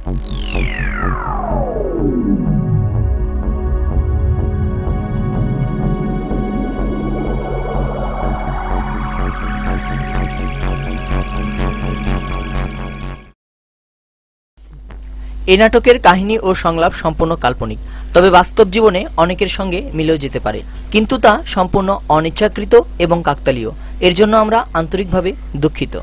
এই নাটকের কাহিনী ও সংলাপ সম্পূর্ণ কাল্পনিক, তবে বাস্তব জীবনে অনেকের সঙ্গে মিলেও যেতে পারে, কিন্তু তা সম্পূর্ণ অনিচ্ছাকৃত এবং কাকতালীয়। এর জন্য আমরা আন্তরিকভাবে দুঃখিত।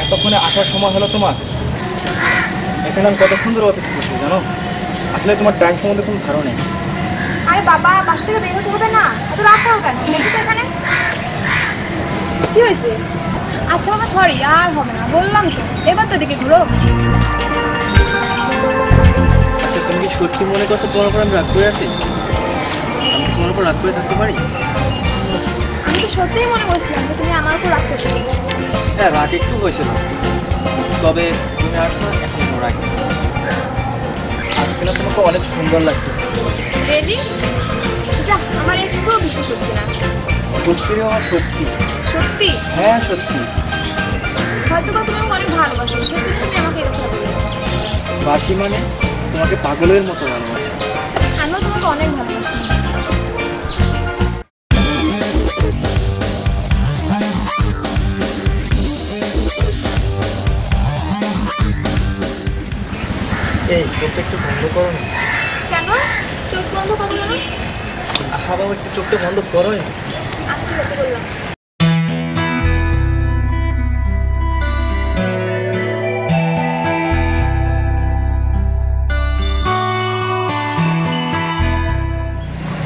এতক্ষণে আসার সময় হলো তোমার? এখানে আমি কত সুন্দর অপেক্ষা করছি জানো। আসলে তোমার টাইম সম্বন্ধে কোনো ধারণা নেই। আরে বাবা, বাসা থেকে বের হতে হবে না? এত রাত হলো কেন? দেখি তো এখানে কি হয়েছে। আচ্ছা বাবা, সরি, আর হবে না, বললাম তো। এবার তো এদিকে ঘুরো। আচ্ছা, তুমি কি সত্যি মনে করছো তোমার উপর আমি রাগ করে আছি? আমি কি তোমার উপর রাগ করে থাকতে পারি? আমি তো সত্যিই মনে করছিলাম যে তুমি আমার উপর রাগ করছো। হ্যাঁ, রাগ একটু হয়েছিল, তবে তুমি আসছো এখন রাগ। আজকে না তোমাকে অনেক সুন্দর লাগছে। রেডি? যা, আমার একটুও বিশ্বাস হচ্ছে না। সত্যি আমার সত্যি। সত্যি? হ্যাঁ সত্যি। হয়তো বা তুমি আমাকে অনেক ভালোবাসো, সেজন্য তুমি আমাকে এরকম বলো। বাসি মানে তোমাকে পাগলের মতো ভালোবাসি। আমিও তোমাকে অনেক ভালোবাসি। এই চোখটা একটু বন্ধ করো না। কেন চোখ বন্ধ করো না? আহা বাবা, একটু চোখটা বন্ধ করো। আজকে হচ্ছে বললাম।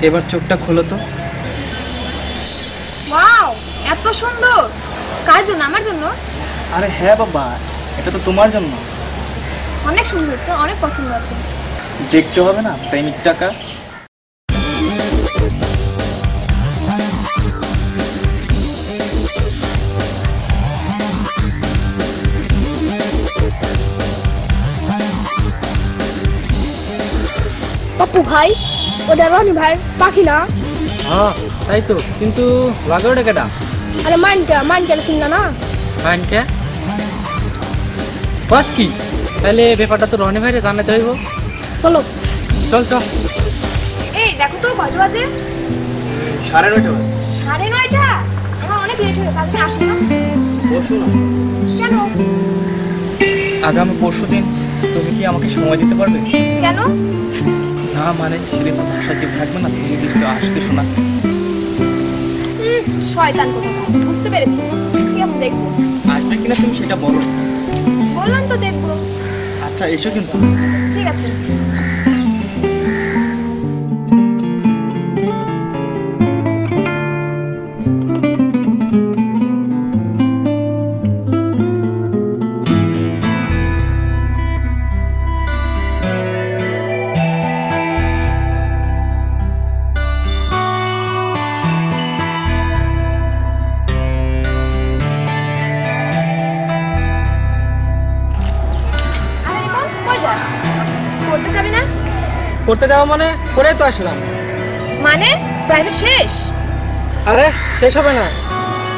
এবার চোখটা খোলো তো। ওয়াও, এত সুন্দর! কার জন্য? আমার জন্য? আরে হ্যাঁ বাবা, এটা তো তোমার জন্য। অনেক সুন্দর হয়েছে, অনেক পছন্দ আছে। দেখতে হবে না প্রেমিক টাকা? পপ্পু ভাই ওটা রনি ভাই পাখি না? হ্যাঁ তাই তো, কিন্তু লাগোটা কেটা? আরে মাইনকে চিনলা না? মাইনকে বাস কি? তাহলে ব্যাপারটা তো রনি ভাইরে জানাতে হইব। চলো চল চল। এই দেখো তো কত বাজে? 9:30 বাজে। 9:30? আমার অনেক লেট হয়ে গেছে, তুমি আসি না পরশু না, কেন? আগামী পরশুদিন তুমি কি আমাকে সময় দিতে পারবে? কেন? না মানে সেদিন তো ভাষা জীব থাকবে না, তুমি যদি একটু আসতে শোনা। শয়তান কোথাকার, বুঝতে পেরেছি। ঠিক আছে, দেখবো। আসবে কিনা তুমি সেটা বলো। বললাম তো দেখবো। আচ্ছা এসো কিন্তু। ঠিক আছে। আরে রিপন, কই যাস? পড়তে যাবি না? করতে যাওয়া মানে করে তো আসলাম। মানে প্রাইভেট শেষ? আরে শেষ হবে না।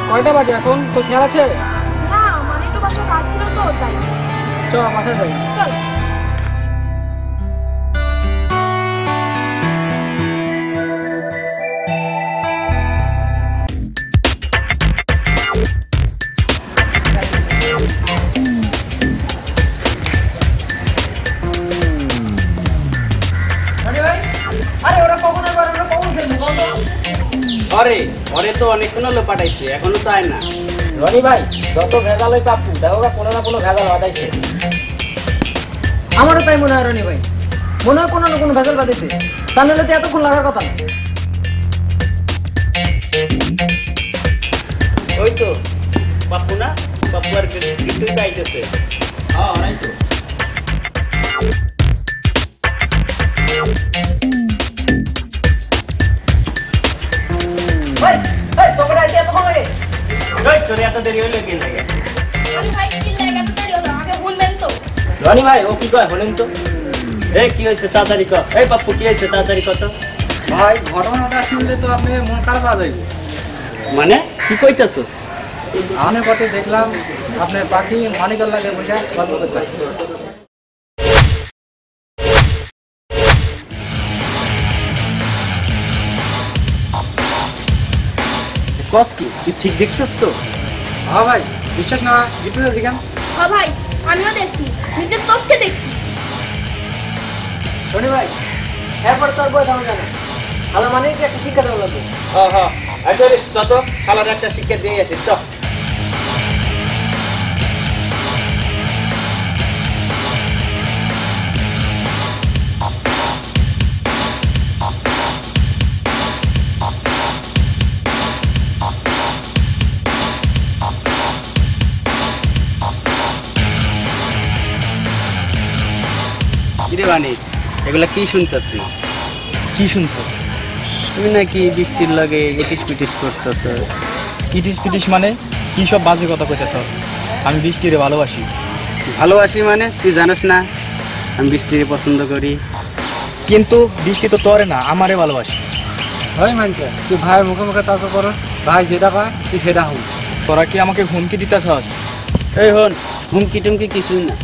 কয়টা বাজে এখন তো খেয়াল আছে? না মানে একটু বাসায় কাজ ছিল তো তাই। চল বাসায় যাই। চল। আরে ওরা কখন একবার ওরা কখন খেলবো বল তো? অরে তো অনেকক্ষণ হলো পাঠাইছে, এখনো তো আয় না। রনি ভাই যত ভেজাল ওই পাপ্পু দেখো কোনো না কোনো ভেজাল বাঁধাইছে। আমারও তাই মনে হয় রনি ভাই, মনে হয় কোনো না কোনো ভেজাল বাঁধাইছে, তা নাহলে তো এতক্ষণ লাগার কথা না। ওই তো পাপ্পু না, পাপ্পু আর কিন্তু আইতেছে। হ্যাঁ নাই তো। তোকে আইতে এতক্ষণ লাগে? ওই তোর এত দেরি হলো কি লাগে? রনি ভাই ও কি কয় বলেন তো? এই কি হয়েছে তাড়াতাড়ি কর। এই পাপ্পু কি হয়েছে তাড়াতাড়ি কর তো। ভাই ঘটনাটা শুনলে তো আপনি মন খারাপ হয়ে যাবে। মানে কি কইতাছস? আমি পথে দেখলাম আপনার পাখি মানিকার লাগে বসে গল্প করতে। কস কি তুই ঠিক দেখছস তো? হ্যাঁ ভাই বিশ্বাস না ভিডিওটা দেখেন। হ্যাঁ ভাই আমিও দেখছি, নিজের চোখে দেখছি। রনি ভাই এরপর তোর বই দাম জানা আমার মানে কি একটা শিক্ষা দেওয়া লাগবে। হ্যাঁ হ্যাঁ আচ্ছা রে যত খালার একটা শিক্ষা দিয়ে আসিস চ। কিরে বানি এগুলা কি শুনতেছি? কি শুনছো? তুমি নাকি বৃষ্টির লাগে এটিস পিটিস করতেছ। ইটিস পিটিস মানে কি সব বাজে কথা কইতেছ? আমি বৃষ্টিরে ভালোবাসি। ভালোবাসি মানে তুই জানিস না আমি বৃষ্টির পছন্দ করি। কিন্তু বৃষ্টি তো তোরে না, আমারে ভালোবাসি। হয় মানছে তুই ভাইয়ের মুখে মুখে তর্ক করো, ভাই যেটা পায় তুই সেটা হোক। তোরা কি আমাকে হুমকি দিতেছস? এই হন হুমকি টুমকি কিছুই না,